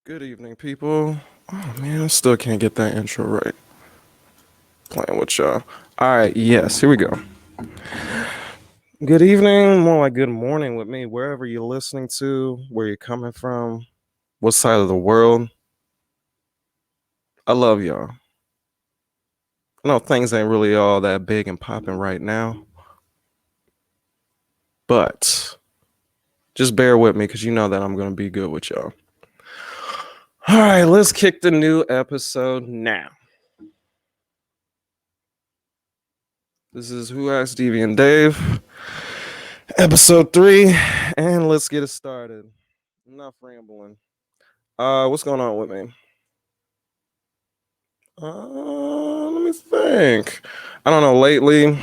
Good evening, people. Oh man, I still can't get that intro right. Playing with y'all. All right, yes, here we go. Good evening, more like good morning with me, wherever you're listening to, where you're coming from, what side of the world. I love y'all. I know things ain't really all that big and popping right now, but just bear with me because you know that I'm going to be good with y'all. All right, let's kick the new episode now. This is Who Asked Deviant Dave, episode 3, and let's get it started. Enough rambling. What's going on with me? Let me think. I don't know. Lately,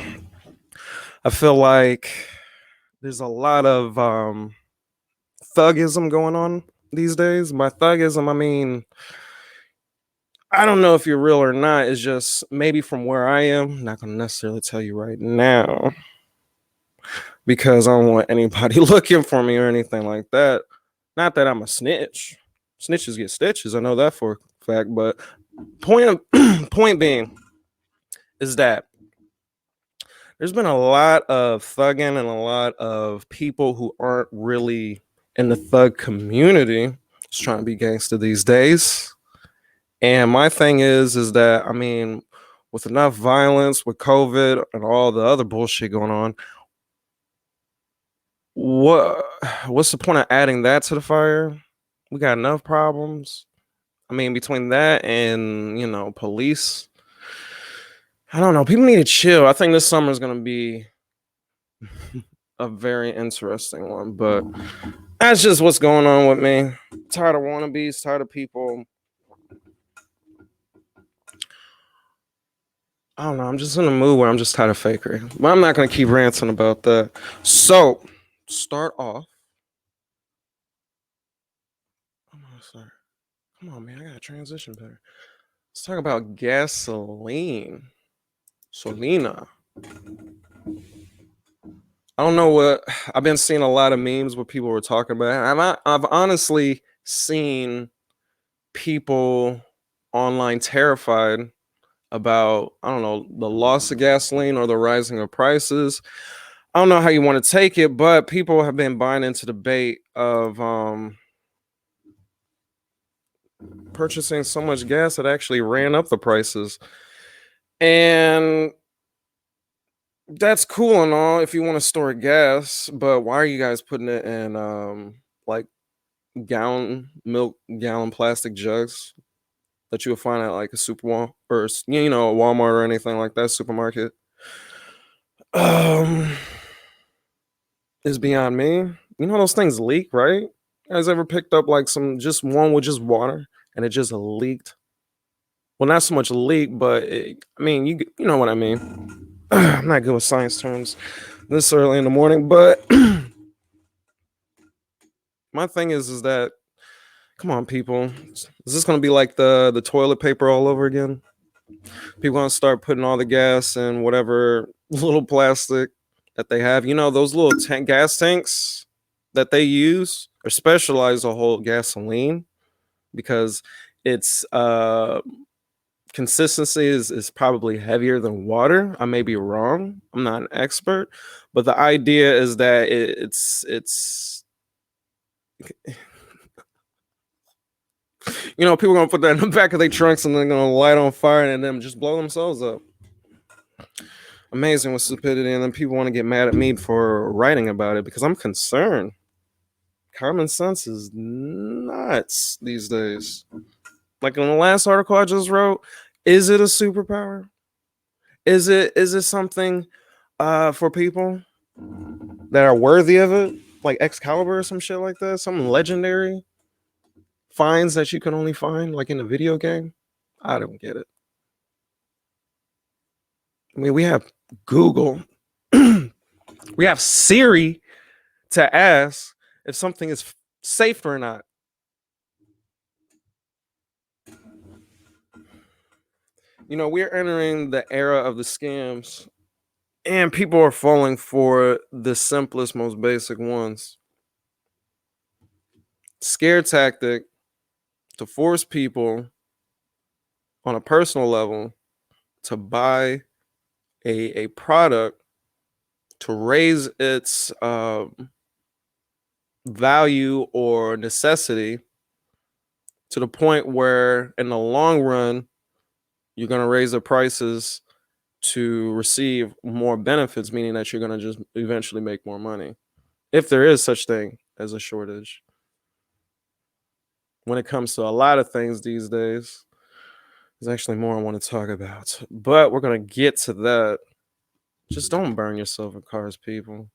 I feel like there's a lot of thugism going on these days. By thugism, I mean I don't know if you're real or not. It's just maybe from where I am. I'm not gonna necessarily tell you right now because I don't want anybody looking for me or anything like that. Not that I'm a snitch. Snitches get stitches. I know that for a fact. But point being is that there's been a lot of thugging and a lot of people who aren't really in the thug community just trying to be gangster these days. And my thing is that I mean, with enough violence, with COVID and all the other bullshit going on, what what's the point of adding that to the fire? We got enough problems. I mean, between that and police, I don't know. People need to chill. I think this summer is gonna be a very interesting one, but that's just what's going on with me. Tired of wannabes, tired of people. I don't know. I'm just in a mood where I'm just tired of fakery. But I'm not going to keep ranting about that. So, start off. Sorry. Come on, man. I got to transition better. Let's talk about gasoline. Solina. I don't know what. I've been seeing a lot of memes where people were talking about it. I've honestly seen people online terrified about, I don't know, the loss of gasoline or the rising of prices. I don't know how you want to take it, but people have been buying into the bait of purchasing so much gas that actually ran up the prices. And that's cool and all if you want to store gas, but why are you guys putting it in like gallon plastic jugs that you'll find at like a supermarket or a Walmart or anything like that supermarket? Um is beyond me. You know those things leak, right? You guys ever picked up like some just one with just water and it just leaked? Well, not so much leak, but I mean, you know what I mean. I'm not good with science terms this early in the morning, but my thing is that come on, people, is this gonna be like the toilet paper all over again? People gonna start putting all the gas in whatever little plastic that they have. You know those little gas tanks that they use or specialized to hold gasoline because its consistency is probably heavier than water. I may be wrong. I'm not an expert, but the idea is that it's people gonna put that in the back of their trunks and they're gonna light on fire and then just blow themselves up. Amazing with stupidity, and then people want to get mad at me for writing about it because I'm concerned. Common sense is nuts these days. Like in the last article I just wrote, is it a superpower? Is it something for people that are worthy of it? Like Excalibur or some shit like that? Some legendary finds that you can only find like in a video game? I don't get it. I mean, we have Google. We have Siri to ask if something is safe or not. We're entering the era of the scams, and people are falling for the simplest, most basic ones. Scare tactic to force people on a personal level to buy a product to raise its value or necessity to the point where in the long run you're going to raise the prices to receive more benefits, meaning that you're going to just eventually make more money if there is such thing as a shortage when it comes to a lot of things these days. There's actually more I want to talk about, but we're going to get to that. Just don't burn yourself in cars, people.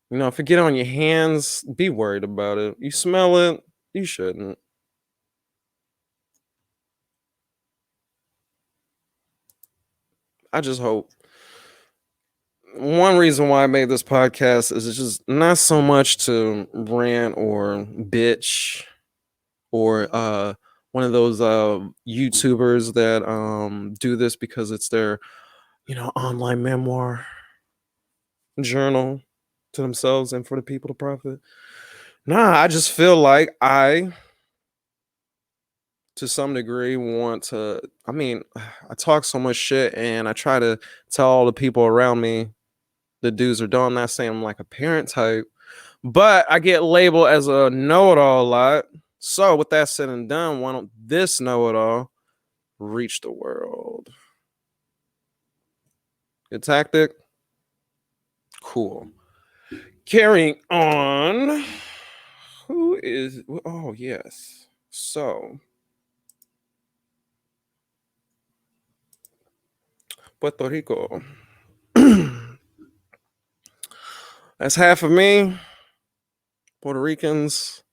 You know, if it get on your hands, be worried about it. You smell it, you shouldn't. I just hope. One reason why I made this podcast is it's just not so much to rant or bitch or one of those YouTubers that do this because it's their, online memoir journal to themselves and for the people to profit. Nah, I just feel like I, to some degree, want to. I mean, I talk so much shit and I try to tell all the people around me the dudes are doing. I'm not saying I'm like a parent type, but I get labeled as a know-it-all a lot. So, with that said and done, why don't this know-it-all reach the world? Good tactic? Cool. Carrying on. Who is. Oh, yes. So, Puerto Rico. That's half of me. Puerto Ricans,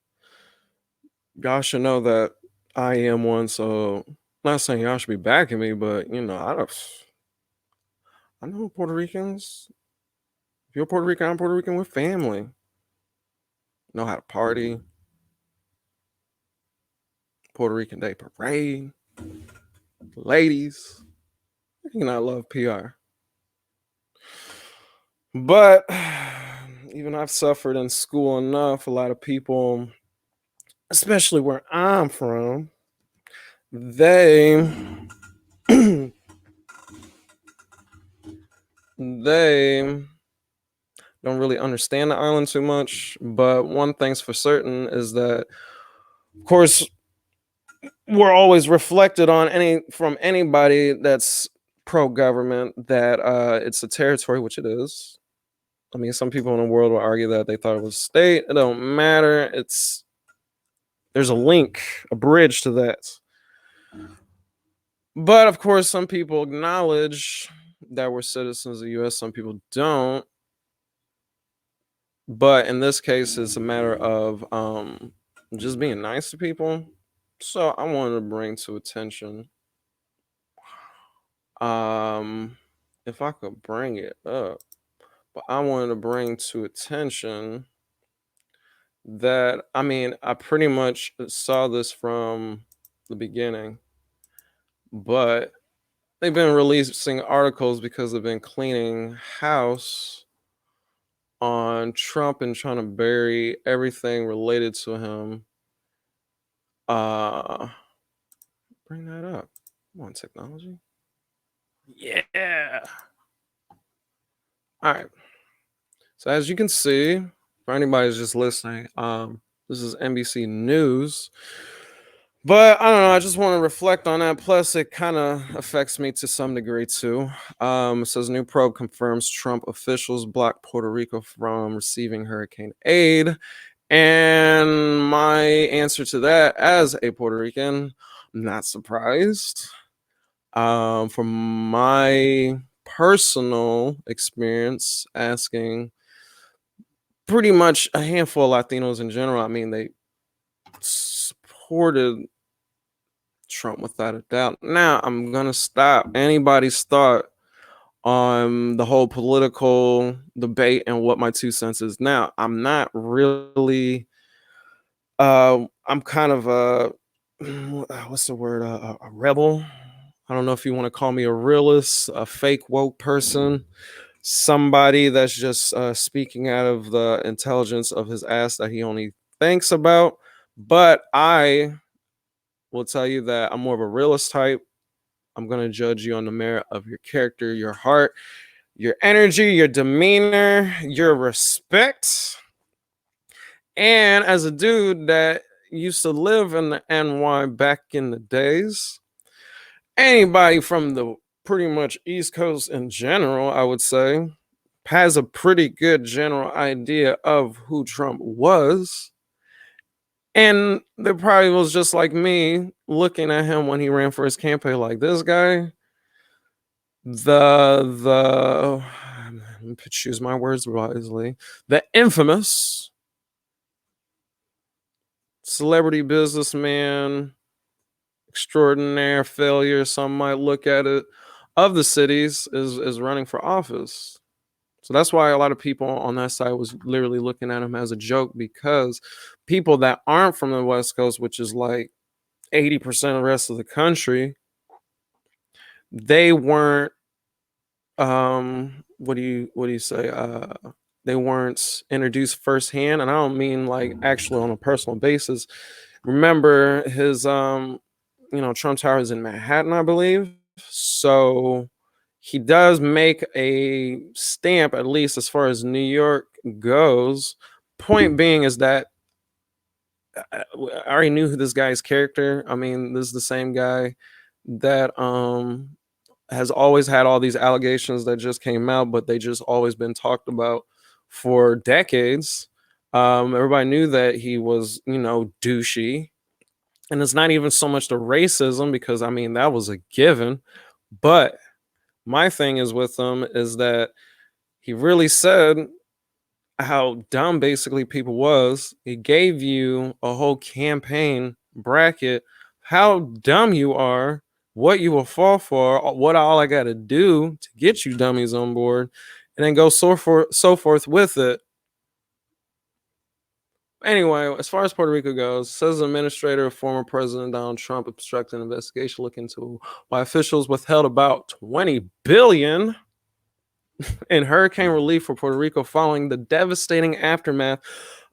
y'all should know that I am one. So, not saying y'all should be backing me, but I know Puerto Ricans. If you're Puerto Rican, I'm Puerto Rican with family. Know how to party. Puerto Rican Day Parade. Ladies. You know, I love PR. But even I've suffered in school enough. A lot of people, especially where I'm from, they they don't really understand the island too much. But one thing's for certain is that, of course, we're always reflected on from anybody that's pro-government that it's a territory, which it is. I mean, some people in the world will argue that they thought it was state. It don't matter. There's a link, a bridge to that. But of course, some people acknowledge that we're citizens of the U.S. Some people don't. But in this case, it's a matter of just being nice to people. So I wanted to bring to attention, if I could bring it up, but I wanted to bring to attention that, I mean, I pretty much saw this from the beginning, but they've been releasing articles because they've been cleaning house on Trump and trying to bury everything related to him. Uh Bring that up. Come on, technology. Yeah. All right. So as you can see, for anybody who's just listening, this is NBC News. But I don't know. I just want to reflect on that. Plus, it kind of affects me to some degree too. It says new probe confirms Trump officials block Puerto Rico from receiving hurricane aid. And my answer to that, as a Puerto Rican, I'm not surprised. From my personal experience, asking pretty much a handful of Latinos in general, I mean, they supported Trump without a doubt. Now, I'm going to stop anybody's thought on the whole political debate and what my 2 cents is. Now, I'm not really, I'm kind of what's the word? A rebel. I don't know if you want to call me a realist, a fake woke person, somebody that's just speaking out of the intelligence of his ass that he only thinks about. But I will tell you that I'm more of a realist type. I'm going to judge you on the merit of your character, your heart, your energy, your demeanor, your respect. And as a dude that used to live in the NY back in the days, anybody from the pretty much East Coast in general, I would say, has a pretty good general idea of who Trump was. And there probably was just like me looking at him when he ran for his campaign, like this guy, the let me choose my words wisely, the infamous celebrity businessman extraordinaire failure, some might look at it, of the cities is running for office. So that's why a lot of people on that side was literally looking at him as a joke, because people that aren't from the West Coast, which is like 80% of the rest of the country, they weren't what do you say? They weren't introduced firsthand, and I don't mean like actually on a personal basis. Remember his Trump Tower is in Manhattan, I believe. So he does make a stamp, at least as far as New York goes. Point being is that I already knew who this guy's character. I mean, this is the same guy that has always had all these allegations that just came out, but they just always been talked about for decades. Everybody knew that he was, douchey. And it's not even so much the racism, because I mean, that was a given. But my thing is with him is that he really said how dumb basically people was. He gave you a whole campaign bracket, how dumb you are, what you will fall for, what all I got to do to get you dummies on board, and then go so forth with it. Anyway, as far as Puerto Rico goes, says the administrator of former President Donald Trump obstructed an investigation looking into why officials withheld about $20 billion in hurricane relief for Puerto Rico following the devastating aftermath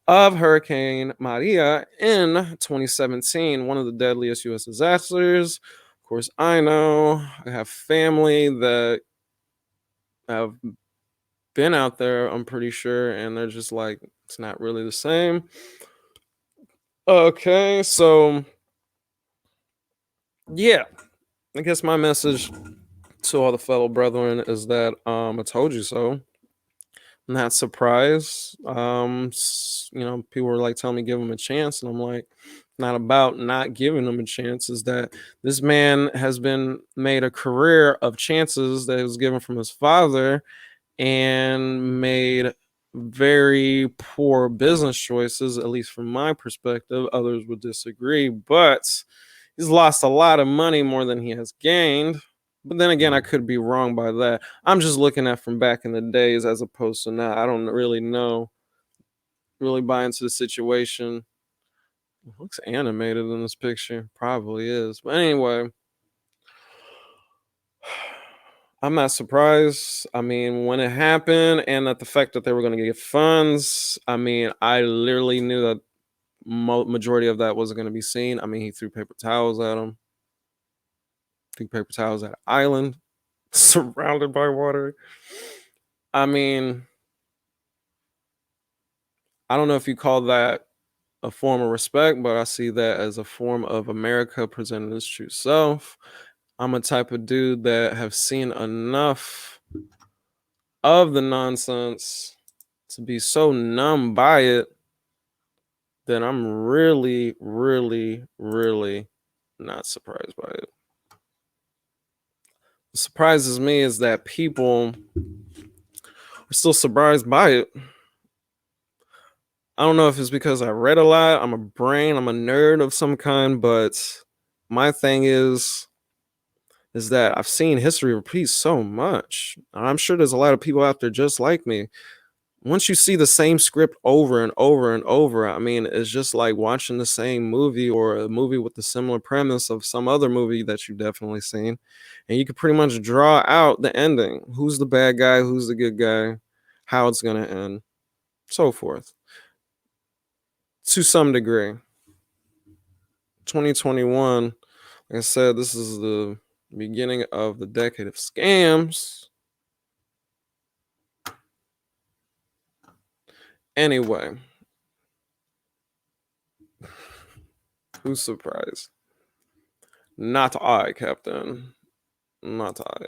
of Hurricane Maria in 2017, one of the deadliest U.S. disasters. Of course, I know I have family that have been out there, I'm pretty sure, and they're just like, it's not really the same. Okay, so yeah, I guess my message to all the fellow brethren is that I told you so. Not surprised. People were like telling me give him a chance, and I'm like, not about not giving him a chance. Is that this man has been made a career of chances that was given from his father, and made very poor business choices, at least from my perspective. Others would disagree, but he's lost a lot of money, more than he has gained. But then again, I could be wrong by that. I'm just looking at from back in the days as opposed to now. I don't really know, really buy into the situation. It looks animated in this picture. Probably is. But anyway, I'm not surprised. I mean, when it happened and that the fact that they were going to get funds, I mean, I literally knew that majority of that wasn't going to be seen. I mean, he threw paper towels at him, threw paper towels at an island surrounded by water. I mean, I don't know if you call that a form of respect, but I see that as a form of America presenting its true self. I'm a type of dude that have seen enough of the nonsense to be so numb by it that I'm really, really, really not surprised by it. What surprises me is that people are still surprised by it. I don't know if it's because I read a lot, I'm a nerd of some kind, but my thing is that I've seen history repeat so much. I'm sure there's a lot of people out there just like me. Once you see the same script over and over and over, I mean, it's just like watching the same movie, or a movie with the similar premise of some other movie that you've definitely seen. And you can pretty much draw out the ending. Who's the bad guy? Who's the good guy? How it's going to end? So forth. To some degree. 2021. Like I said, this is the beginning of the decade of scams. Anyway, who's surprised? Not I, Captain. Not I.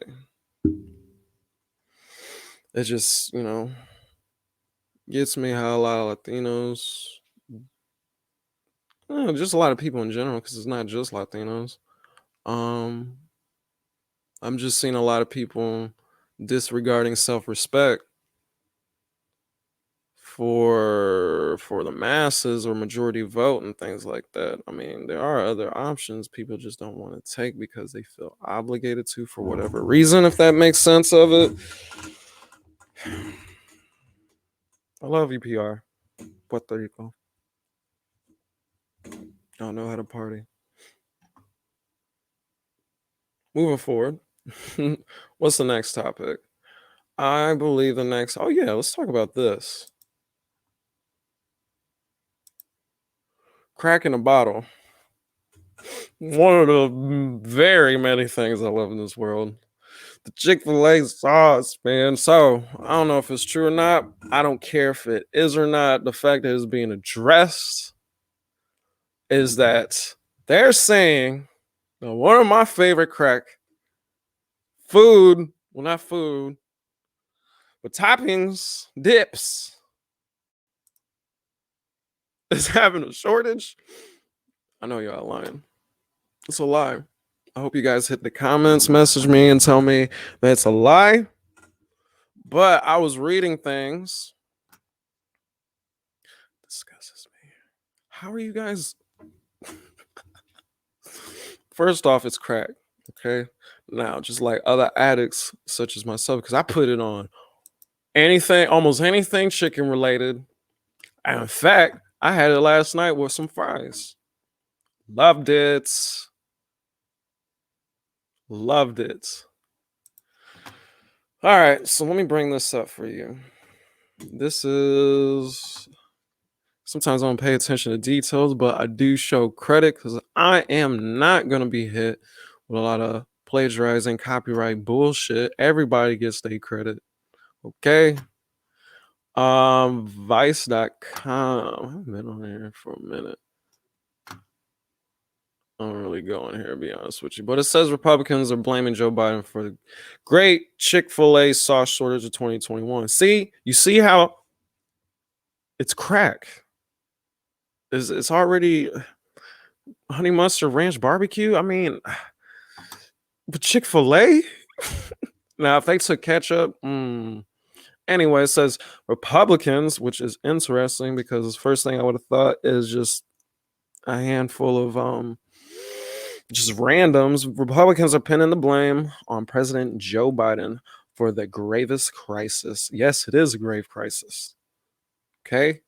It just, gets me how a lot of Latinos, just a lot of people in general, because it's not just Latinos. Um, I'm just seeing a lot of people disregarding self-respect for the masses or majority vote and things like that. I mean, there are other options people just don't want to take because they feel obligated to for whatever reason, if that makes sense of it. I love you, PR. Puerto Rico. Y'all know how to party. Moving forward. What's the next topic? I believe the next. Oh, yeah, let's talk about this. Crack in a bottle. One of the very many things I love in this world. The Chick-fil-A sauce, man. So I don't know if it's true or not. I don't care if it is or not. The fact that it's being addressed is that they're saying that one of my favorite crack food, well, not food, but toppings, dips, is having a shortage. I know y'all lying. It's a lie. I hope you guys hit the comments, message me, and tell me that it's a lie. But I was reading things. Disgustes me. How are you guys? First off, it's crack. Okay. Now, just like other addicts, such as myself, because I put it on anything, almost anything chicken related. And in fact, I had it last night with some fries. Loved it. Loved it. All right. So let me bring this up for you. This is. Sometimes I don't pay attention to details, but I do show credit because I am not going to be hit with a lot of plagiarizing copyright bullshit. Everybody gets their credit. Okay. Vice.com. I've been on here for a minute. I don't really go in here, to be honest with you. But it says Republicans are blaming Joe Biden for the great Chick-fil-A sauce shortage of 2021. See, you see how it's crack. It's already honey mustard ranch barbecue. I mean, but Chick-fil-A? Now, if they took ketchup, anyway, it says Republicans, which is interesting because the first thing I would have thought is just a handful of just randoms. Republicans are pinning the blame on President Joe Biden for the gravest crisis. Yes, it is a grave crisis. Okay?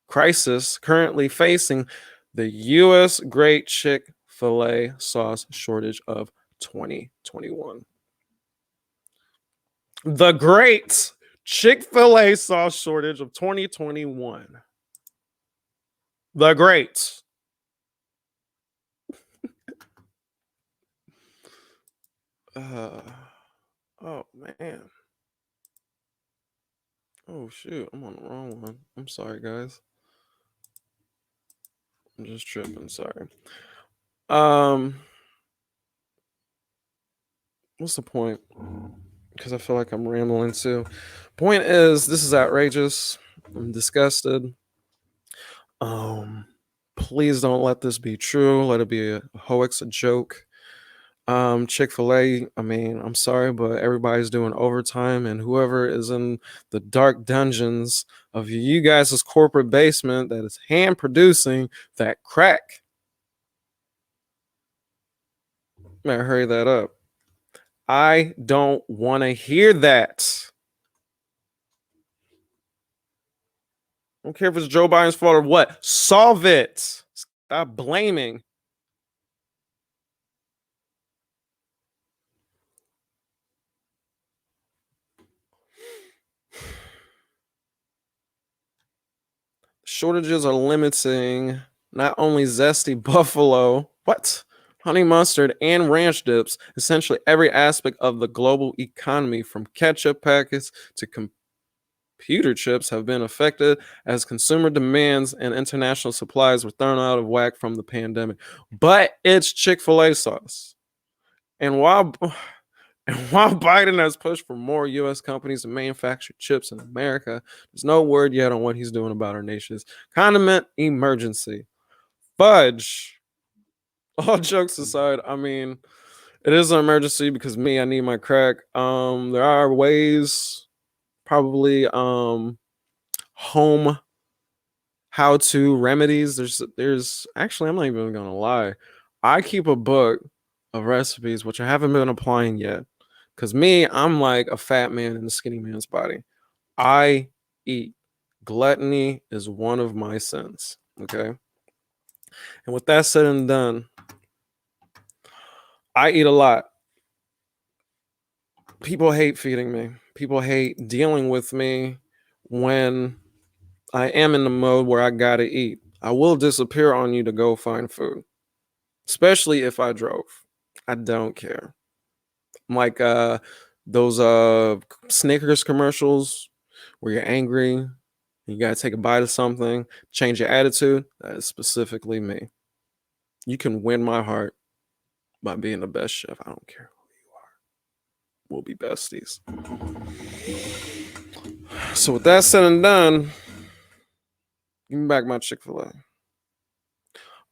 Crisis currently facing the U.S. Great Chick-fil-A sauce shortage of 2021. The great Chick-fil-A sauce shortage of 2021. The great. Oh man. Oh shoot, I'm on the wrong one. I'm sorry, guys. I'm just tripping. Sorry. Um, what's the point? Because I feel like I'm rambling too. Point is, this is outrageous. I'm disgusted. Um, please don't let this be true. Let it be a hoax, a joke. Chick-fil-A, I mean, I'm sorry, but everybody's doing overtime, and whoever is in the dark dungeons of you guys' corporate basement that is hand producing that crack, man, hurry that up. I don't want to hear that. I don't care if it's Joe Biden's fault or what. Solve it. Stop blaming. Shortages are limiting Not only zesty buffalo, what? Honey mustard and ranch dips, essentially every aspect of the global economy from ketchup packets to computer chips have been affected as consumer demands and international supplies were thrown out of whack from the pandemic. But it's Chick-fil-A sauce. And while and while Biden has pushed for more US companies to manufacture chips in America, there's no word yet on what he's doing about our nation's condiment emergency. Fudge. All jokes aside, I mean, it is an emergency because me, I need my crack. There are ways, probably home how to remedies. There's actually, I'm not even gonna lie. I keep a book of recipes which I haven't been applying yet. Cause me, I'm like a fat man in a skinny man's body. I eat. Gluttony is one of my sins. Okay. And with that said and done, I eat a lot. People hate feeding me. People hate dealing with me when I am in the mode where I gotta eat. I will disappear on you to go find food, especially if I drove. I don't care. I'm like those Snickers commercials where you're angry, you gotta take a bite of something, change your attitude. That is specifically me. You can win my heart by being the best chef. I don't care who you are. We'll be besties. So with that said and done, give me back my Chick-fil-A.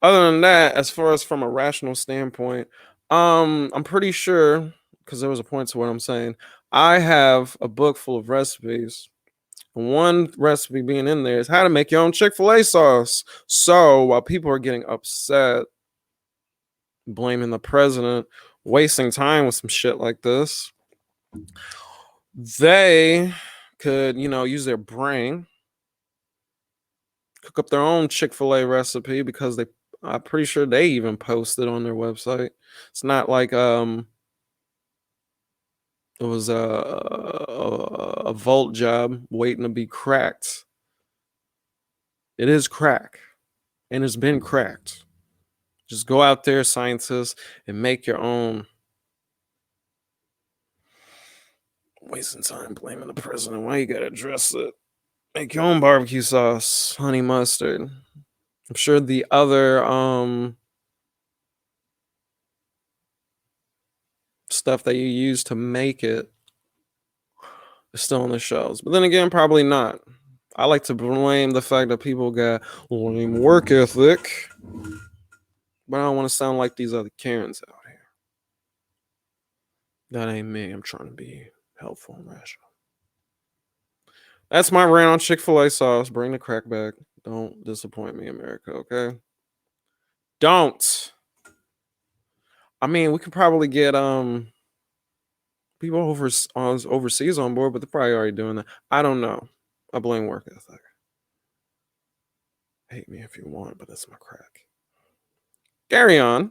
Other than that, as far as from a rational standpoint, I'm pretty sure, because there was a point to what I'm saying, I have a book full of recipes. One recipe being in there is how to make your own Chick-fil-A sauce. So while people are getting upset, blaming the president, wasting time with some shit like this, they could, use their brain, cook up their own Chick-fil-A recipe because I'm pretty sure they even post it on their website. It's not like it was a vault job waiting to be cracked. It is crack, and it's been cracked. Just go out there, scientists, and make your own. Wasting time blaming the president. Why you gotta address it? Make your own barbecue sauce, honey mustard. I'm sure the other stuff that you use to make it is still on the shelves. But then again, probably not. I like to blame the fact that people got lame work ethic, but I don't want to sound like these other Karens out here. That ain't me. I'm trying to be helpful and rational. That's my rant on Chick-fil-A sauce. Bring the crack back. Don't disappoint me, America, okay? Don't. I mean, we could probably get people overseas on board, but they're probably already doing that. I don't know. I blame work ethic. Hate me if you want, but that's my crack. Carry on.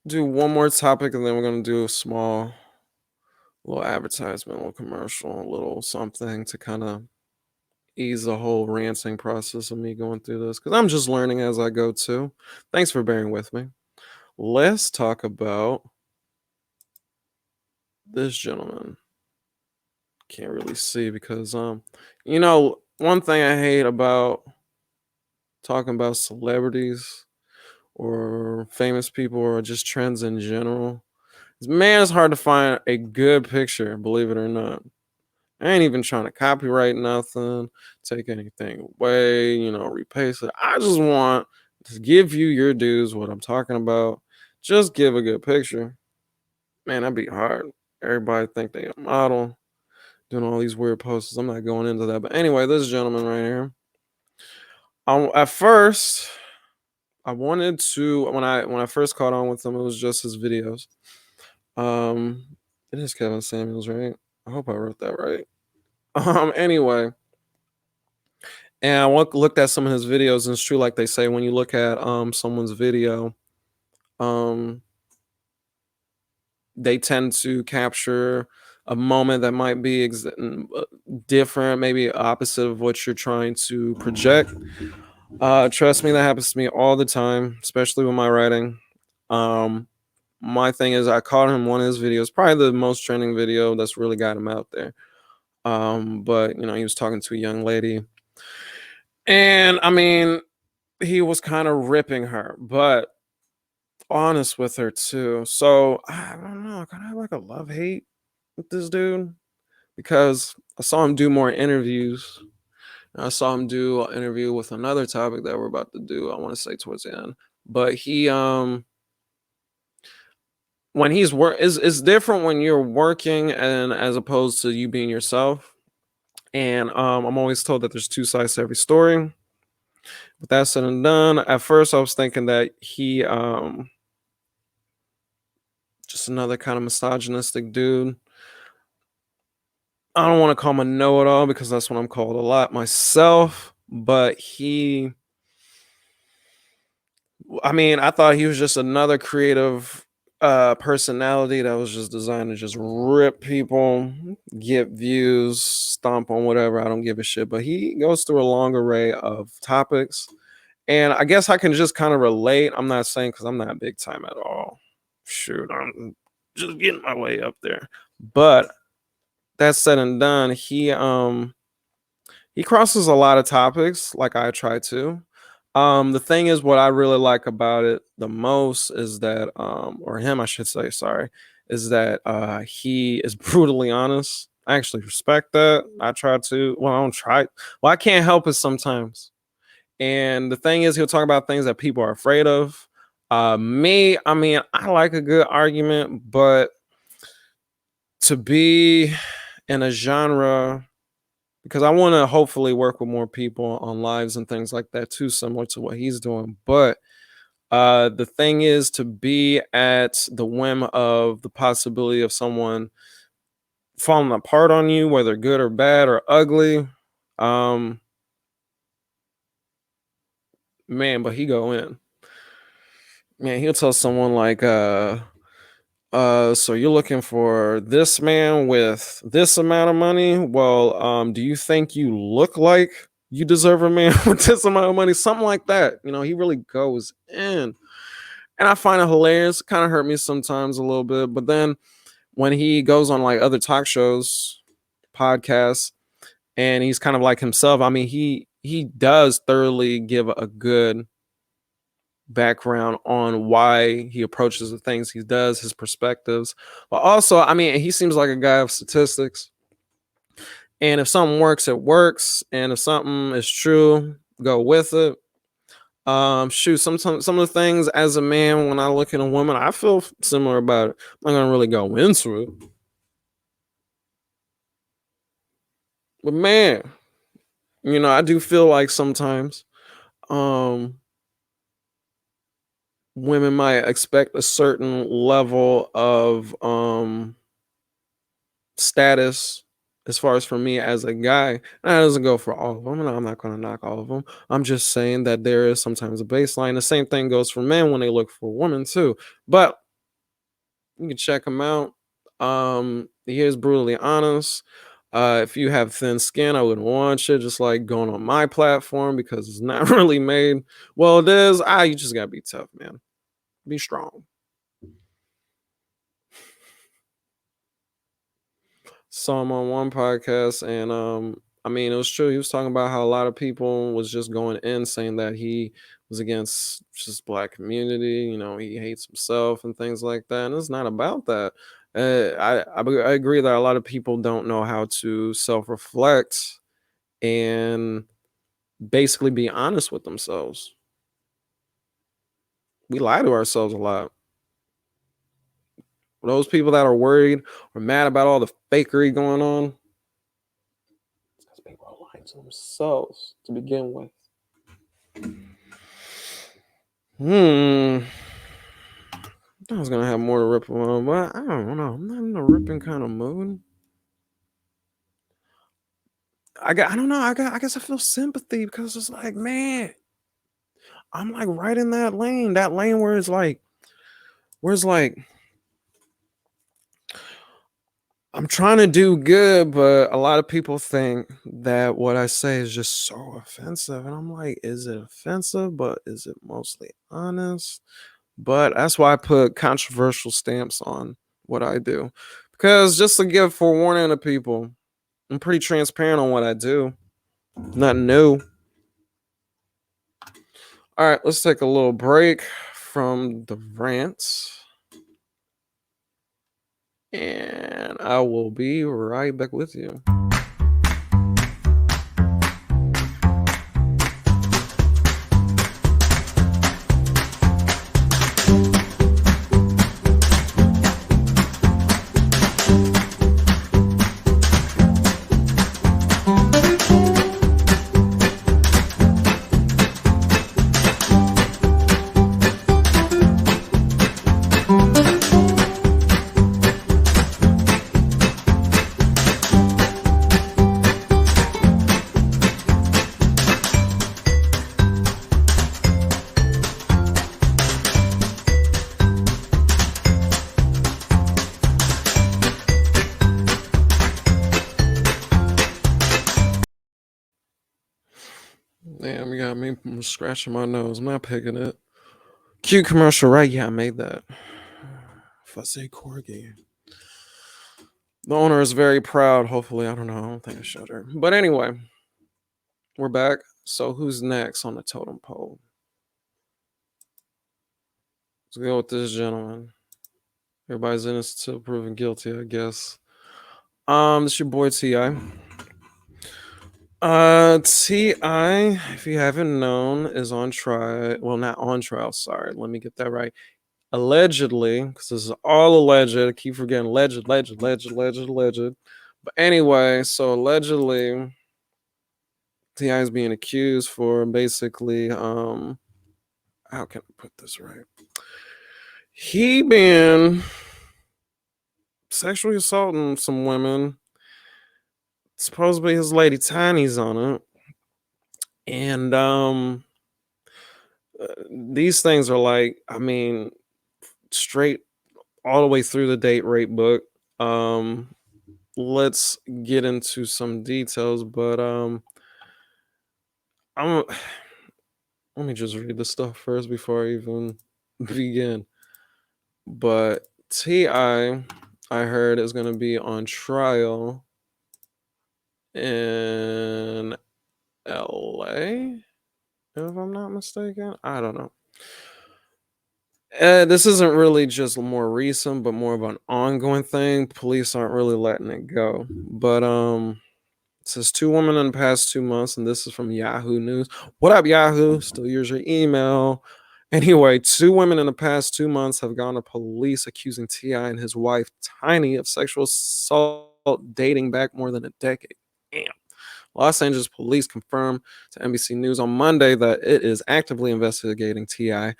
Do one more topic, and then we're gonna do a small little advertisement, a little commercial, a little something to kind of ease the whole ranting process of me going through this, because I'm just learning as I go too. Thanks for bearing with me. Let's talk about this gentleman. Can't really see because one thing I hate about talking about celebrities or famous people or just trends in general is, man, it's hard to find a good picture, believe it or not. I ain't even trying to copyright nothing, take anything away, repaste it. I just want to give you your dues, what I'm talking about. Just give a good picture. Man, that'd be hard. Everybody think they a model, doing all these weird poses. I'm not going into that. But anyway, this gentleman right here. At first, I wanted to when I first caught on with him, it was just his videos. It is Kevin Samuels, right? I hope I wrote that right. Anyway, and I looked at some of his videos, and it's true, like they say, when you look at someone's video, they tend to capture a moment that might be different, maybe opposite of what you're trying to project. Trust me, that happens to me all the time, especially with my writing. Um, my thing is, I caught him one of his videos, probably the most trending video that's really got him out there. But he was talking to a young lady, and I mean, he was kind of ripping her, but honest with her too. So I don't know, kind of like a love hate with this dude because I saw him do more interviews. I saw him do an interview with another topic that we're about to do. I want to say towards the end, but he when he's work is different when you're working and as opposed to you being yourself. And I'm always told that there's two sides to every story. With that said and done, at first I was thinking that he just another kind of misogynistic dude. I don't want to call him a know-it-all because that's what I'm called a lot myself. But I thought he was just another creative personality that was just designed to just rip people, get views, stomp on whatever. I don't give a shit. But he goes through a long array of topics. And I guess I can just kind of relate. I'm not saying because I'm not big time at all. Shoot, I'm just getting my way up there. But that said and done, he crosses a lot of topics like I try to. The thing is, what I really like about it the most is that, or him, I should say, sorry, is that he is brutally honest. I actually respect that. I try to. Well, I don't try. Well, I can't help it sometimes. And the thing is, he'll talk about things that people are afraid of. I mean, I like a good argument, but to be in a genre, because I want to hopefully work with more people on lives and things like that too, similar to what he's doing. But the thing is to be at the whim of the possibility of someone falling apart on you, whether good or bad or ugly. Um, man, but he go in. Man, he'll tell someone like, so you're looking for this man with this amount of money? Well, do you think you look like you deserve a man with this amount of money? Something like that. He really goes in. And I find it hilarious. Kind of hurt me sometimes a little bit. But then when he goes on like other talk shows, podcasts, and he's kind of like himself, I mean, he does thoroughly give a good background on why he approaches the things he does, his perspectives. But also, I mean, he seems like a guy of statistics. And if something works, it works. And if something is true, go with it. Shoot, some of the things as a man, when I look at a woman, I feel similar about it. I'm not gonna really go into it. But man, I do feel like sometimes um women might expect a certain level of status as far as for me as a guy. And that doesn't go for all of them, and I'm not going to knock all of them. I'm just saying that there is sometimes a baseline. The same thing goes for men when they look for women too. But you can check him out. He is brutally honest. If you have thin skin, I wouldn't want you just like going on my platform because it's not really made. Well, it is. You just gotta be tough, man. Be strong. Saw him on one podcast, and I mean, it was true. He was talking about how a lot of people was just going in saying that he was against just black community. He hates himself and things like that. And it's not about that. I agree that a lot of people don't know how to self reflect and basically be honest with themselves. We lie to ourselves a lot. Those people that are worried or mad about all the fakery going on, because people are lying to themselves to begin with. I was gonna have more to rip on, but I don't know. I'm not in a ripping kind of mood. I don't know. I guess I feel sympathy because it's like, man, I'm like right in that lane where it's like I'm trying to do good, but a lot of people think that what I say is just so offensive. And I'm like, is it offensive? But is it mostly honest? But that's why I put controversial stamps on what I do. Because just to give forewarning to people, I'm pretty transparent on what I do. Nothing new. All right, let's take a little break from the rants. And I will be right back with you. Damn, you got me scratching my nose. I'm not picking it. Cute commercial, right? Yeah, I made that. FussAid corgi. The owner is very proud. Hopefully, I don't know. I don't think I showed her. But anyway, we're back. So who's next on the totem pole? Let's go with this gentleman. Everybody's innocent until proven guilty, I guess. This your boy T.I. T.I., if you haven't known, is on trial. Well, not on trial, sorry. Let me get that right. Allegedly, because this is all alleged. I keep forgetting alleged. But anyway, so allegedly, T.I. is being accused for basically, how can I put this right? He been sexually assaulting some women. Supposedly his lady Tiny's on it. And these things are like, I mean, straight all the way through the date rape book. Let's get into some details, but I'm let me just read the stuff first before I even begin. But T.I., I heard, is going to be on trial in LA, if I'm not mistaken. I don't know. This isn't really just more recent, but more of an ongoing thing. Police aren't really letting it go. But it says 2 women in the past 2 months, and this is from Yahoo News. What up, Yahoo? Still use your email. Anyway, 2 women in the past 2 months have gone to police accusing T.I. and his wife Tiny of sexual assault dating back more than a decade. Damn. Los Angeles police confirmed to NBC News on Monday that it is actively investigating T.I.,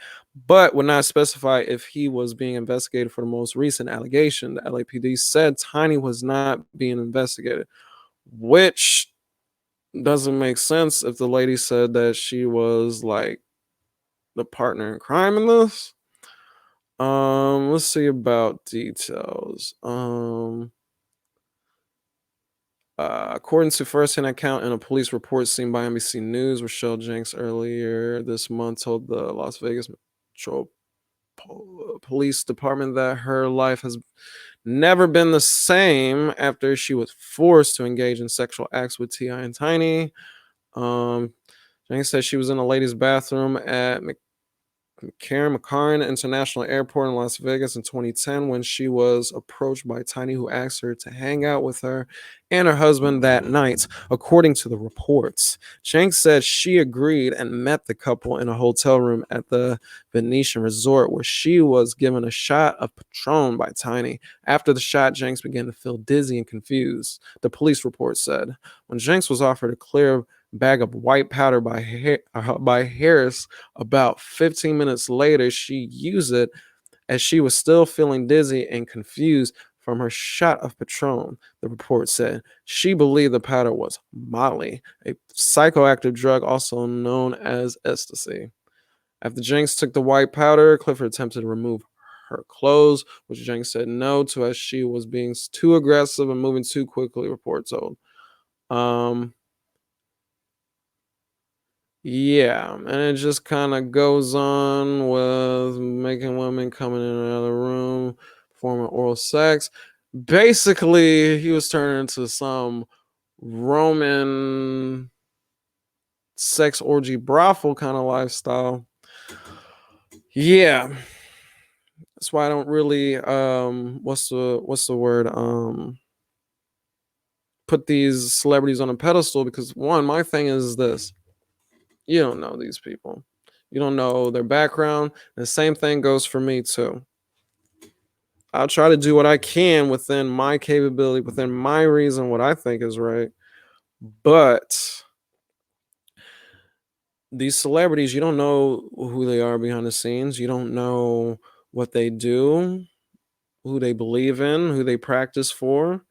but would not specify if he was being investigated for the most recent allegation. The LAPD said Tiny was not being investigated, which doesn't make sense if the lady said that she was like the partner in crime in this. Let's see about details. According to first-hand account in a police report seen by NBC News, Rochelle Jenks earlier this month told the Las Vegas Metro Police Department that her life has never been the same after she was forced to engage in sexual acts with T.I. and Tiny. Jenks said she was in a ladies' bathroom at McCarran International Airport in Las Vegas in 2010 when she was approached by Tiny, who asked her to hang out with her and her husband that night, according to the reports. Shanks said she agreed and met the couple in a hotel room at the Venetian Resort, where she was given a shot of Patron by Tiny. After the shot, Jenks began to feel dizzy and confused, the police report said. When Jenks was offered a clear bag of white powder by Harris about 15 minutes later, she used it as she was still feeling dizzy and confused from her shot of Patron, the report said. She believed the powder was Molly, a psychoactive drug also known as ecstasy. After Jenks took the white powder, Clifford attempted to remove her clothes, which Jang said no to as she was being too aggressive and moving too quickly, reports told. Um, yeah, and it just kind of goes on with making women coming in another room, performing oral sex. Basically, he was turning into some Roman sex orgy brothel kind of lifestyle. Yeah, that's why I don't really what's the word put these celebrities on a pedestal, because one, my thing is this: you don't know these people, you don't know their background. The same thing goes for me too. I'll try to do what I can within my capability, within my reason, what I think is right. But these celebrities, you don't know who they are behind the scenes. You don't know what they do, who they believe in, who they practice for,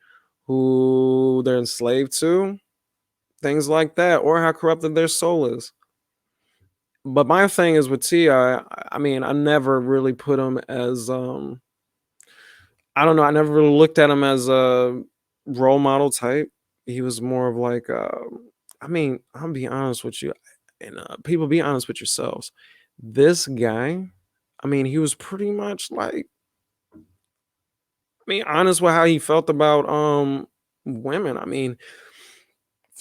who they're enslaved to, things like that, or how corrupted their soul is. But my thing is with T.I., I mean, I never really put him as I don't know, I never really looked at him as a role model type. He was more of like I mean, I'll be honest with you, and people, be honest with yourselves. This guy, I mean, he was pretty much like, I mean, honest with how he felt about women. I mean,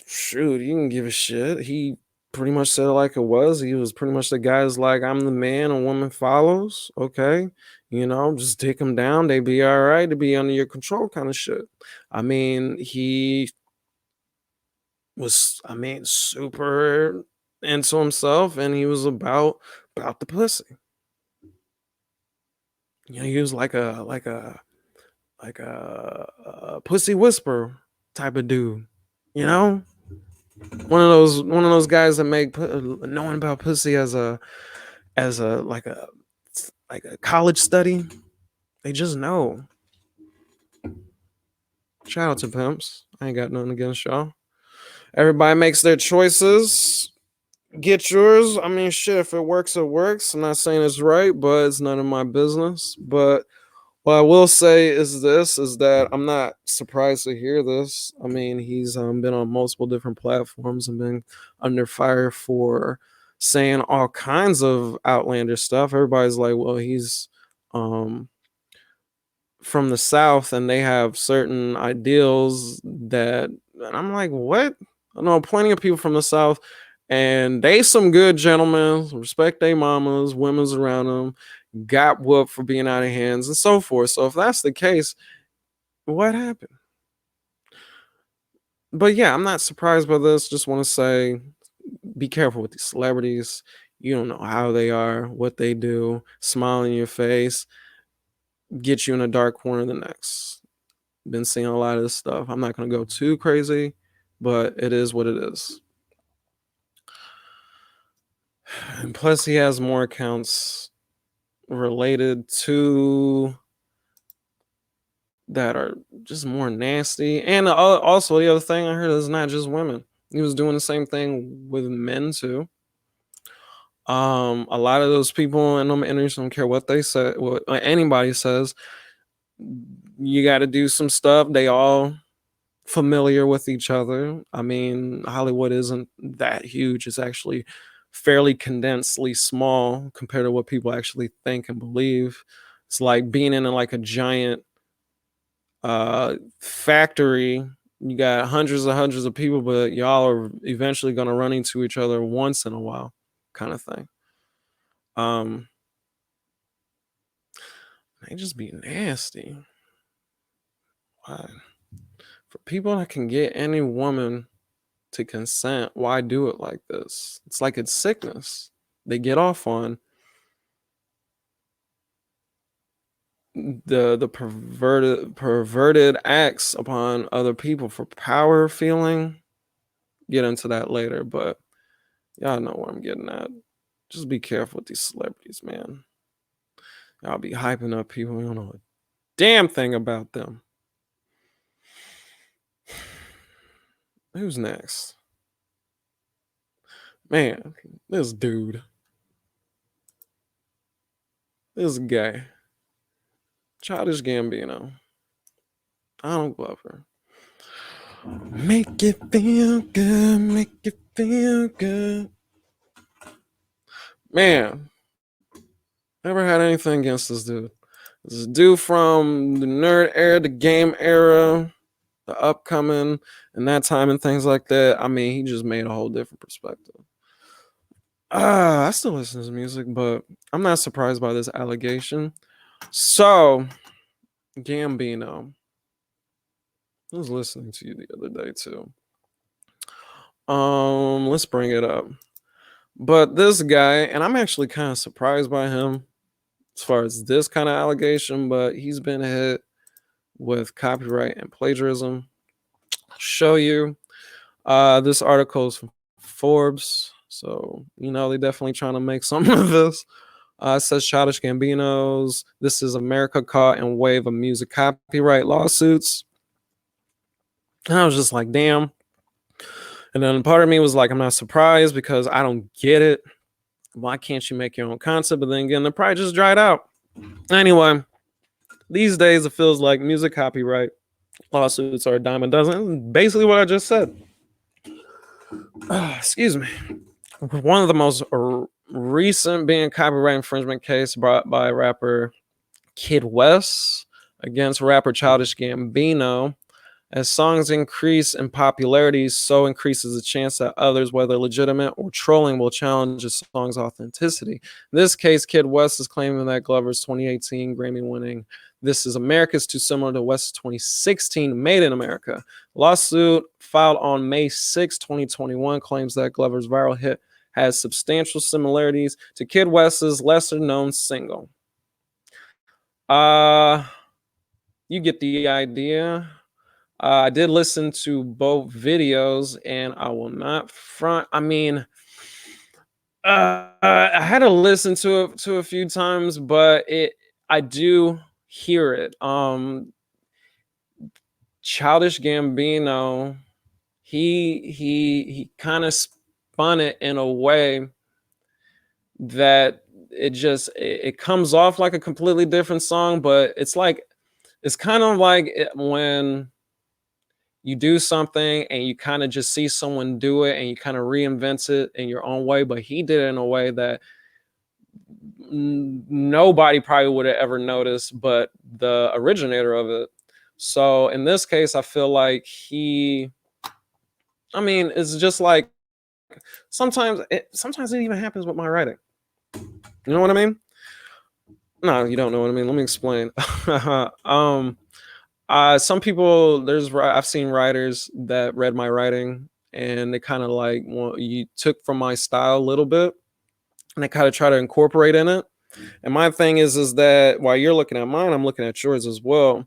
shoot, you can give a shit. He pretty much said it like it was. He was pretty much the guy's like, I'm the man, a woman follows. Okay. Just take them down. They be all right to be under your control kind of shit. I mean, he was, I mean, super into himself, and he was about the pussy. He was like a pussy whisper type of dude. You know, one of those guys that make knowing about pussy as a like a college study. They just know. Shout out to pimps. I ain't got nothing against y'all. Everybody makes their choices. Get yours. I mean, shit. If it works, it works. I'm not saying it's right, but it's none of my business. But what I will say is this: is that I'm not surprised to hear this. I mean, he's been on multiple different platforms and been under fire for saying all kinds of outlandish stuff. Everybody's like, well, he's um, from the South and they have certain ideals that, and I'm like, what? I know plenty of people from the South, and they some good gentlemen, respect their mamas, women's around them, got whooped for being out of hands and so forth. So if that's the case, what happened? But yeah, I'm not surprised by this. Just want to say, be careful with these celebrities. You don't know how they are, what they do, smile in your face, get you in a dark corner the next. Been seeing a lot of this stuff. I'm not going to go too crazy, but it is what it is. And plus, he has more accounts related to that are just more nasty. And also, the other thing I heard is not just women. He was doing the same thing with men too. A lot of those people in them interviews don't care what they say, what anybody says. You got to do some stuff. They all familiar with each other. I mean, Hollywood isn't that huge. It's actually fairly condensedly small compared to what people actually think and believe. It's like being in like a giant factory. You got hundreds of people, but y'all are eventually going to run into each other once in a while, kind of thing. Um, they just be nasty. Why? For people that can get any woman to consent, why do it like this? It's like it's sickness. They get off on the perverted acts upon other people for power feeling. Get into that later, but y'all know where I'm getting at. Just be careful with these celebrities, man. Y'all be hyping up people, you don't know a damn thing about them. Who's next? Man, this dude. This guy. Childish Gambino. Donald Glover. Make it feel good, make it feel good. Man, never had anything against this dude. This dude from the nerd era, the game era, the upcoming, and that time and things like that. I mean, he just made a whole different perspective. I still listen to his music, but I'm not surprised by this allegation. So, Gambino, I was listening to you the other day too. Let's bring it up. But this guy, and I'm actually kind of surprised by him as far as this kind of allegation, but he's been hit with copyright and plagiarism. I'll show you. This article is from Forbes, so they're definitely trying to make something of this. It says Childish Gambino's "This Is America" caught in wave of music copyright lawsuits. And I was just like, damn. And then part of me was like, I'm not surprised because I don't get it. Why can't you make your own concept? But then again, the price just dried out. Anyway, these days it feels like music copyright lawsuits are a dime a dozen. Basically what I just said. Excuse me. One of the most recent being copyright infringement case brought by rapper Kid West against rapper Childish Gambino. As songs increase in popularity, so increases the chance that others, whether legitimate or trolling, will challenge a song's authenticity. In this case, Kid West is claiming that Glover's 2018 Grammy-winning "This Is America" is too similar to West's 2016 "Made in America." Lawsuit filed on May 6, 2021, claims that Glover's viral hit has substantial similarities to Kid West's lesser-known single. You get the idea. I did listen to both videos, and I will not front. I mean, I had to listen to it a few times, but I do hear it. Childish Gambino, he kind of spun it in a way that it comes off like a completely different song, but it's kind of like when you do something and you kind of just see someone do it and you kind of reinvent it in your own way, but he did it in a way that nobody probably would have ever noticed but the originator of it. So in this case, I feel like it's just like sometimes it even happens with my writing. You know what I mean? No, you don't know what I mean. Let me explain. Some people, I've seen writers that read my writing and they kind of like, well, you took from my style a little bit and they kind of try to incorporate in it. And my thing is that while you're looking at mine, I'm looking at yours as well.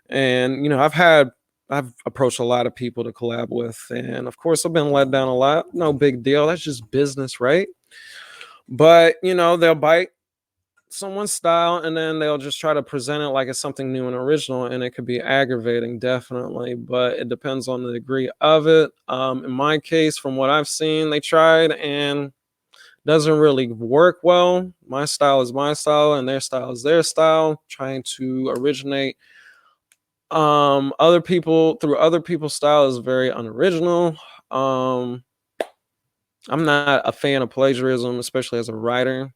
And I've approached a lot of people to collab with, and of course I've been let down a lot. No big deal. That's just business, right? But they'll bite someone's style and then they'll just try to present it like it's something new and original, and it could be aggravating, definitely, but it depends on the degree of it. In my case, from what I've seen, they tried and doesn't really work well. My style is my style and their style is their style. Trying to originate other people through other people's style is very unoriginal. I'm not a fan of plagiarism, especially as a writer.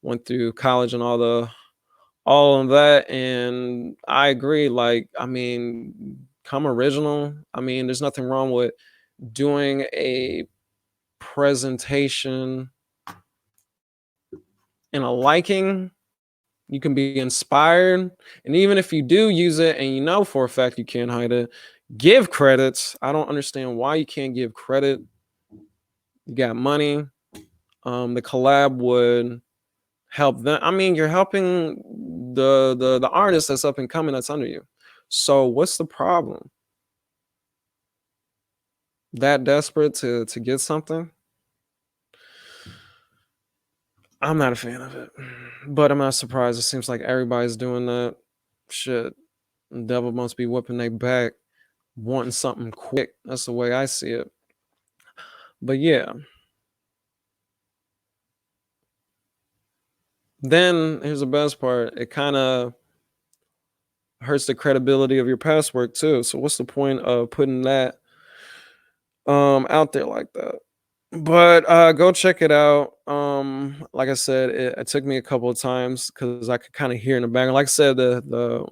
Went through college and all of that, and I agree. Like, come original. There's nothing wrong with doing a presentation in a liking. You can be inspired, and even if you do use it and for a fact you can't hide it, give credits. I don't understand why you can't give credit. You got money. The collab would help them. You're helping the artist that's up and coming, that's under you. So what's the problem? That desperate to get something? I'm not a fan of it, but I'm not surprised. It seems like everybody's doing that shit. The devil must be whipping their back, wanting something quick. That's the way I see it. But yeah. Then here's the best part. It kind of hurts the credibility of your past work too. So what's the point of putting that out there like that? But go check it out. Like I said, it took me a couple of times because I could kind of hear in the background. Like I said, the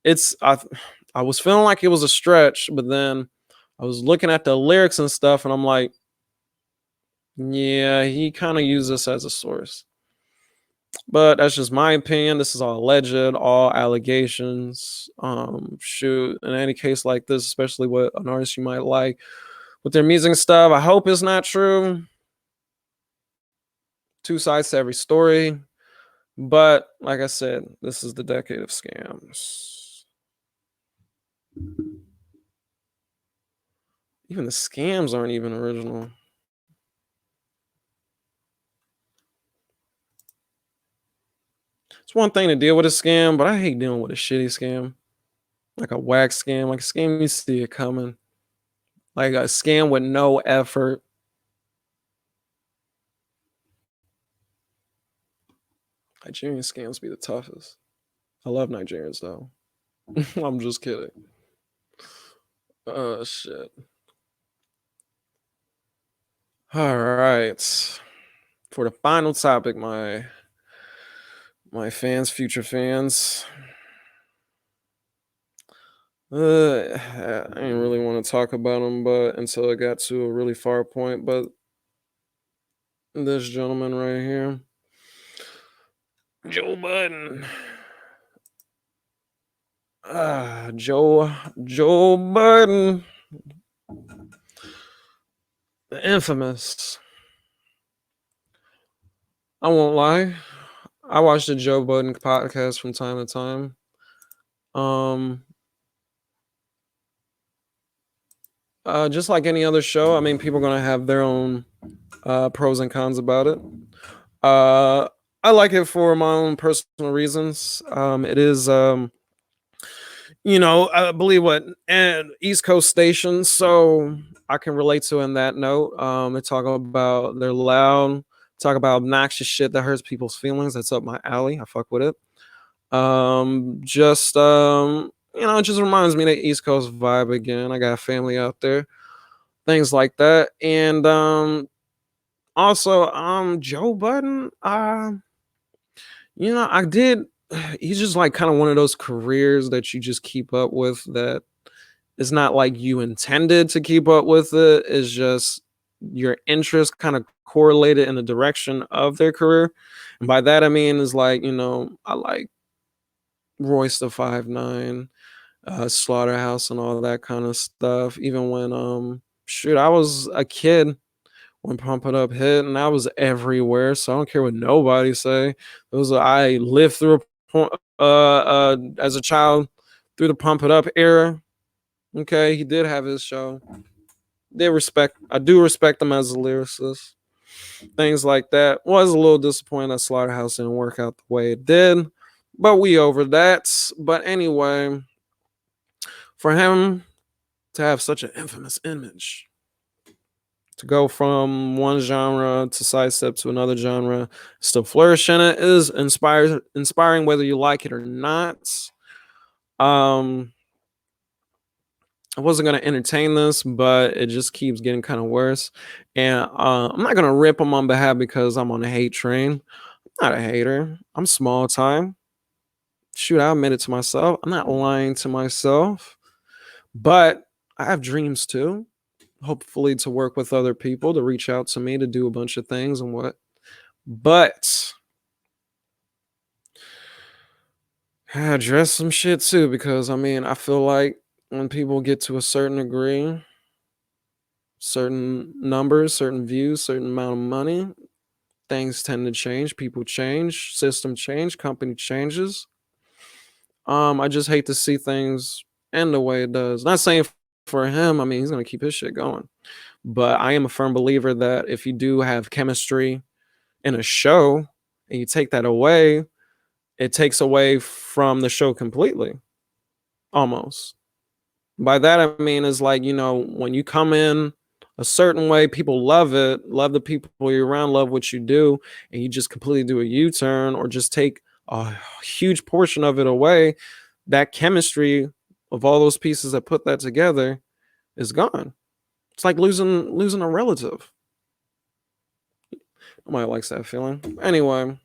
it's I was feeling like it was a stretch, but then I was looking at the lyrics and stuff, and I'm like, yeah, he kind of used this as a source. But that's just my opinion. This is all alleged, all allegations. Shoot, in any case like this, especially with an artist you might like with their music and stuff, I hope it's not true. Two sides to every story. But like I said, this is the decade of scams. Even the scams aren't even original. It's one thing to deal with a scam, but I hate dealing with a shitty scam. Like a whack scam, like a scam you see it coming. Like a scam with no effort. Nigerian scams be the toughest. I love Nigerians though. I'm just kidding. Oh shit. All right. For the final topic, my fans, future fans. I didn't really want to talk about them, but until it got to a really far point. But this gentleman right here, Joe Biden. Joe Biden, the infamous. I won't lie. I watch the Joe Budden podcast from time to time. Um, just like any other show, I mean, people are gonna have their own pros and cons about it. Uh, I like it for my own personal reasons. It is, I believe what and East Coast station, so I can relate to in that note. They talk about they're loud, talk about obnoxious shit that hurts people's feelings. That's up my alley. I fuck with it. It just reminds me of the East Coast vibe again. I got family out there, things like that. And also Joe Budden, I did he's just like kind of one of those careers that you just keep up with that it's not like you intended to keep up with it. It's just your interest kind of correlated in the direction of their career. And by that I mean is like, I like Royce the 5'9", Slaughterhouse and all that kind of stuff. Even when I was a kid when Pump It Up hit, and I was everywhere, so I don't care what nobody say. I lived through as a child through the Pump It Up era. Okay, he did have his show. I do respect him as a lyricist. Things like that. Was a little disappointed that Slaughterhouse didn't work out the way it did, but we over that. But anyway, for him to have such an infamous image, to go from one genre to sidestep to another genre, still flourish in it, is inspiring whether you like it or not. I wasn't going to entertain this, but it just keeps getting kind of worse. And I'm not going to rip him on behalf because I'm on a hate train. I'm not a hater. I'm small time. Shoot, I admit it to myself. I'm not lying to myself. But I have dreams too. Hopefully to work with other people, to reach out to me, to do a bunch of things and what. But I address some shit too, because I feel like when people get to a certain degree, certain numbers, certain views, certain amount of money, things tend to change. People change, system change, company changes. I just hate to see things end the way it does. Not saying for him, he's gonna keep his shit going. But I am a firm believer that if you do have chemistry in a show and you take that away, it takes away from the show completely. Almost. By that I mean is like, when you come in a certain way, people love it, love the people you're around, love what you do, and you just completely do a U-turn or just take a huge portion of it away, that chemistry of all those pieces that put that together is gone. It's like losing a relative. Nobody likes that feeling. Anyway,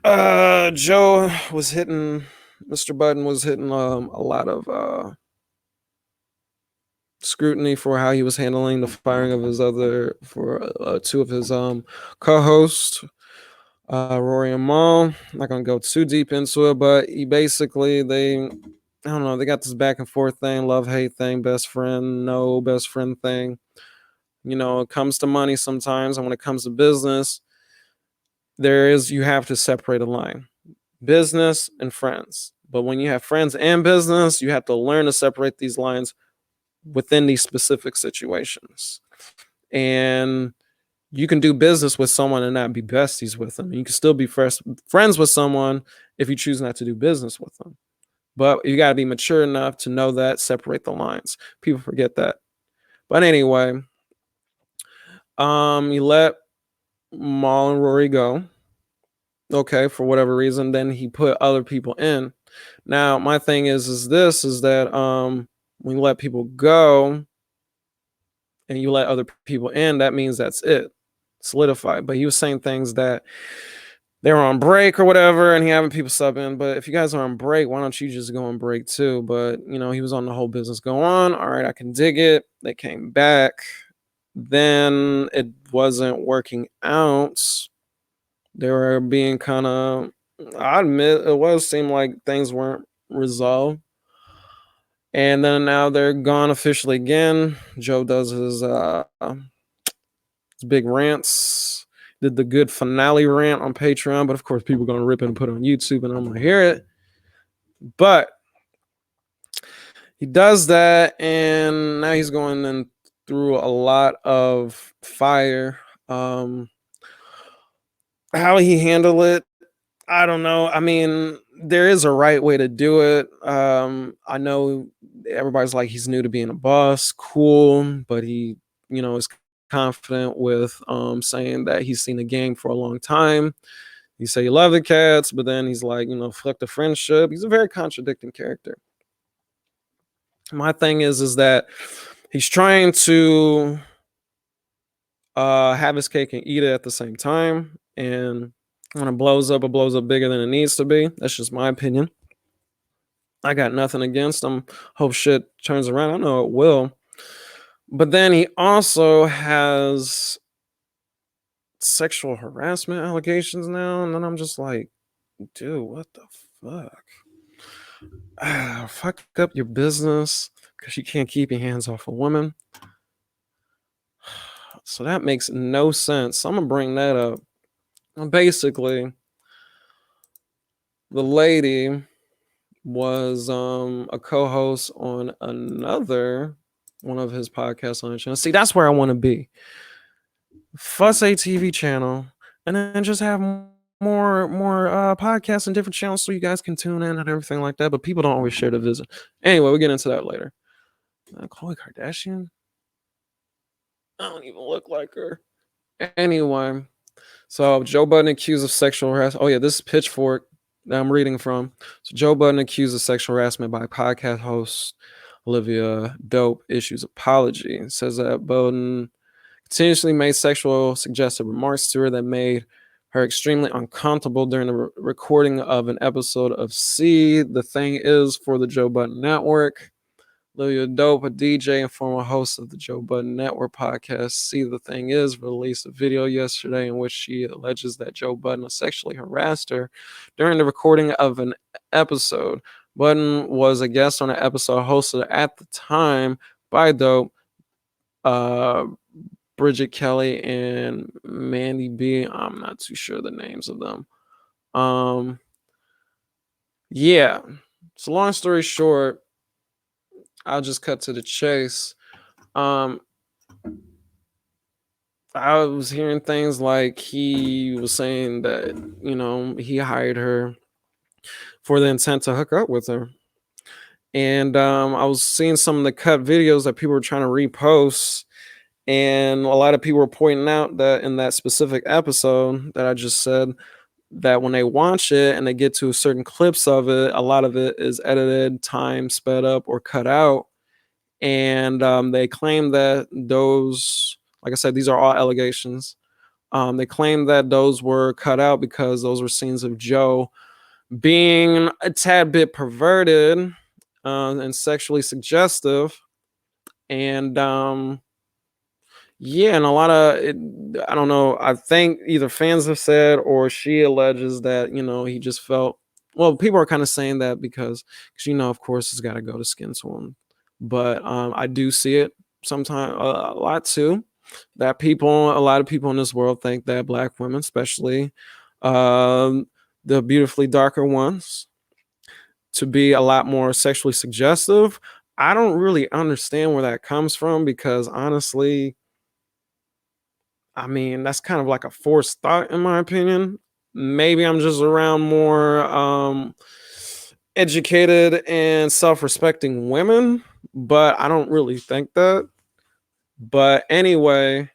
Joe was hitting Mr. Button was hitting a lot of scrutiny for how he was handling the firing of his other for two of his co-hosts, Rory and Mal. I'm not gonna go too deep into it, but he basically I don't know, they got this back and forth thing, love hate thing, best friend, no best friend thing. It comes to money sometimes, and when it comes to business, you have to separate a line. Business and friends. But when you have friends and business, you have to learn to separate these lines within these specific situations. And you can do business with someone and not be besties with them. You can still be friends with someone if you choose not to do business with them. But you got to be mature enough to know that, separate the lines. People forget that. But anyway, you let Mal and Rory go. Okay, for whatever reason, then he put other people in. Now, my thing is that when you let people go and you let other people in, that means that's it, solidified. But he was saying things that they were on break or whatever, and he having people sub in. But if you guys are on break, why don't you just go on break too? But he was on the whole business go on. All right, I can dig it. They came back. Then it wasn't working out. They were being kind of, I admit, seemed like things weren't resolved. And then now they're gone officially again. Joe does his big rants. Did the good finale rant on Patreon, but of course people are gonna rip it and put it on YouTube, and I'm gonna hear it. But he does that, and now he's going in through a lot of fire. How he handled it, I don't know. I mean, there is a right way to do it. I know everybody's like he's new to being a boss, cool, but he, is confident with saying that he's seen the game for a long time. He say he love the cats, but then he's like, fuck the friendship. He's a very contradicting character. My thing is that he's trying to have his cake and eat it at the same time, and when it blows up bigger than it needs to be. That's just my opinion. I got nothing against him. Hope shit turns around. I know it will. But then he also has sexual harassment allegations now. And then I'm just like, dude, what the fuck? Fuck up your business because you can't keep your hands off a woman. So that makes no sense. I'm going to bring that up. Basically, the lady was a co-host on another one of his podcasts on the channel. See, that's where I want to be. FussAid TV channel, and then just have more podcasts and different channels so you guys can tune in and everything like that. But people don't always share the visit. Anyway, we'll get into that later. Khloe Kardashian? I don't even look like her. Anyway, so Joe Budden accused of sexual harassment. Oh yeah, this is Pitchfork that I'm reading from. So Joe Budden accused of sexual harassment by podcast host Olivia Dope issues apology. It says that Budden continuously made sexual suggestive remarks to her that made her extremely uncomfortable during the recording of an episode of See the Thing Is for the Joe Budden Network. Olivia Dope, a DJ and former host of the Joe Budden Network podcast, See the Thing Is, released a video yesterday in which she alleges that Joe Budden sexually harassed her during the recording of an episode. Budden was a guest on an episode hosted at the time by Dope, Bridget Kelly, and Mandy B. I'm not too sure the names of them. Yeah. So long story short, I'll just cut to the chase. I was hearing things like he was saying that, he hired her for the intent to hook up with her. And I was seeing some of the cut videos that people were trying to repost. And a lot of people were pointing out that in that specific episode that I just said, that when they watch it and they get to certain clips of it, a lot of it is edited, time sped up, or cut out. And they claim that those, like I said, these are all allegations. They claim that those were cut out because those were scenes of Joe being a tad bit perverted and sexually suggestive. And yeah, and a lot of it, I don't know. I think either fans have said or she alleges that he just felt. Well, people are kind of saying that because of course it's got to go to skin tone, but I do see it sometimes a lot too. That a lot of people in this world think that black women, especially um, the beautifully darker ones, to be a lot more sexually suggestive. I don't really understand where that comes from because honestly, I mean, that's kind of like a forced thought in my opinion. Maybe I'm just around more educated and self-respecting women, but I don't really think that. But anyway,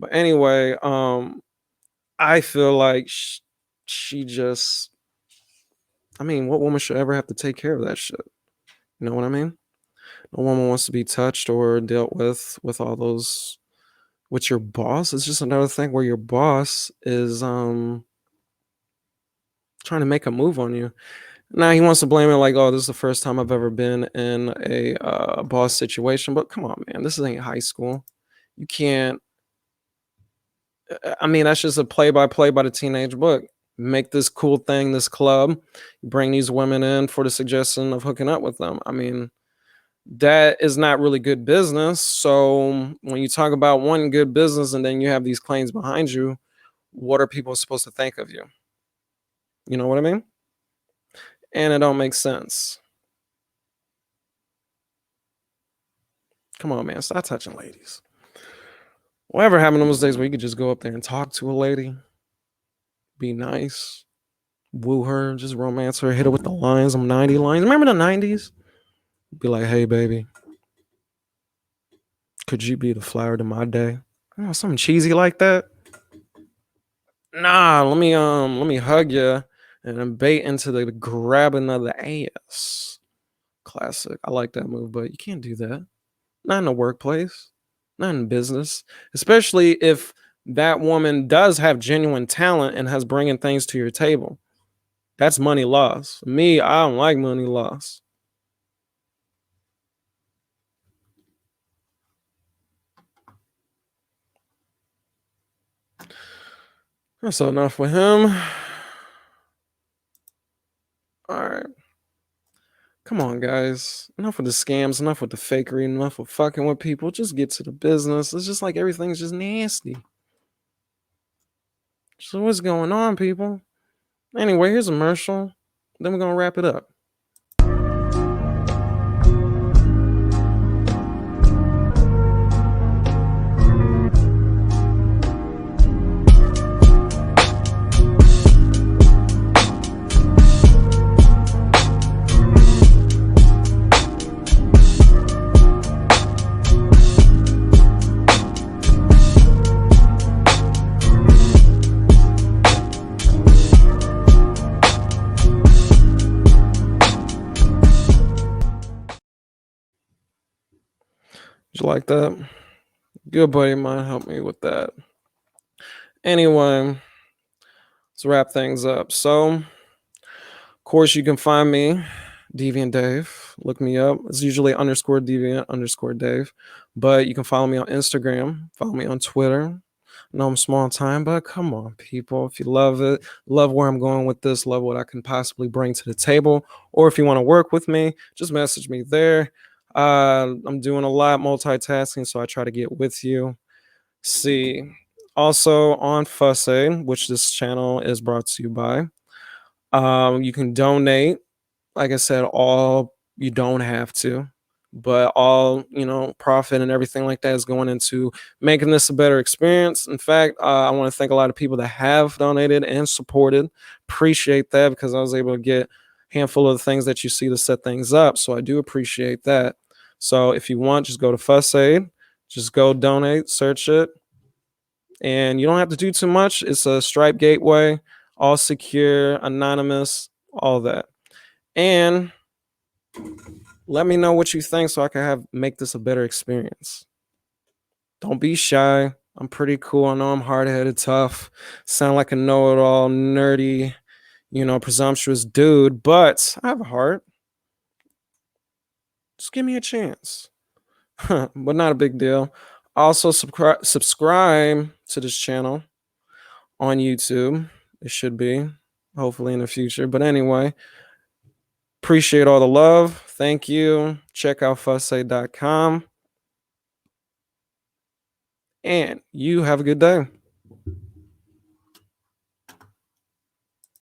I feel like she just I mean, what woman should ever have to take care of that shit? You know what I mean? No woman wants to be touched or dealt with all those with your boss. It's just another thing where your boss is trying to make a move on you. Now he wants to blame it like, oh, this is the first time I've ever been in a boss situation. But come on, man, this ain't high school. You can't. I mean, that's just a play-by-play by the teenage book. Make this cool thing, this club, bring these women in for the suggestion of hooking up with them. I mean, that is not really good business. So when you talk about one good business and then you have these claims behind you, what are people supposed to think of you? You know what I mean? And it don't make sense. Come on, man, stop touching ladies. Whatever happened to those days where you could just go up there and talk to a lady, be nice, woo her, just romance her, hit her with the lines, some 90 lines. Remember the 90s? Be like, hey, baby, could you be the flower to my day? Something cheesy like that. Nah, let me hug you and then bait into the grabbing of the ass. Classic. I like that move, but you can't do that. Not in the workplace, not in business, especially if that woman does have genuine talent and has bringing things to your table. That's money lost. Me, I don't like money lost. That's enough with him. All right. Come on, guys. Enough with the scams, enough with the fakery, enough with fucking with people. Just get to the business. It's just like everything's just nasty. So what's going on, people? Anyway, here's a commercial. Then we're gonna wrap it up. Did you like that? Good buddy of mine helped me with that. Anyway, let's wrap things up. So, of course, you can find me, Deviant Dave. Look me up. It's usually underscore Deviant underscore Dave. But you can follow me on Instagram, follow me on Twitter. I know I'm small time, but come on, people. If you love it, love where I'm going with this, love what I can possibly bring to the table, or if you want to work with me, just message me there. I'm doing a lot multitasking, so I try to get with you. See, also on FussAid, which this channel is brought to you by. You can donate. Like I said, all you don't have to, but all profit and everything like that is going into making this a better experience. In fact, I want to thank a lot of people that have donated and supported. Appreciate that because I was able to get a handful of the things that you see to set things up. So I do appreciate that. So if you want, just go to FussAid, just go donate, search it, and you don't have to do too much. It's a Stripe gateway. all secure, anonymous, all that. And let me know what you think so I can make this a better experience. Don't be shy. I'm pretty cool. I know I'm hard-headed, tough, sound like a know-it-all, nerdy, presumptuous dude, but I have a heart. Just give me a chance. But not a big deal. Also, subscribe to this channel on YouTube. It should be, hopefully, in the future. But anyway, appreciate all the love. Thank you. Check out FussAid.com. And you have a good day.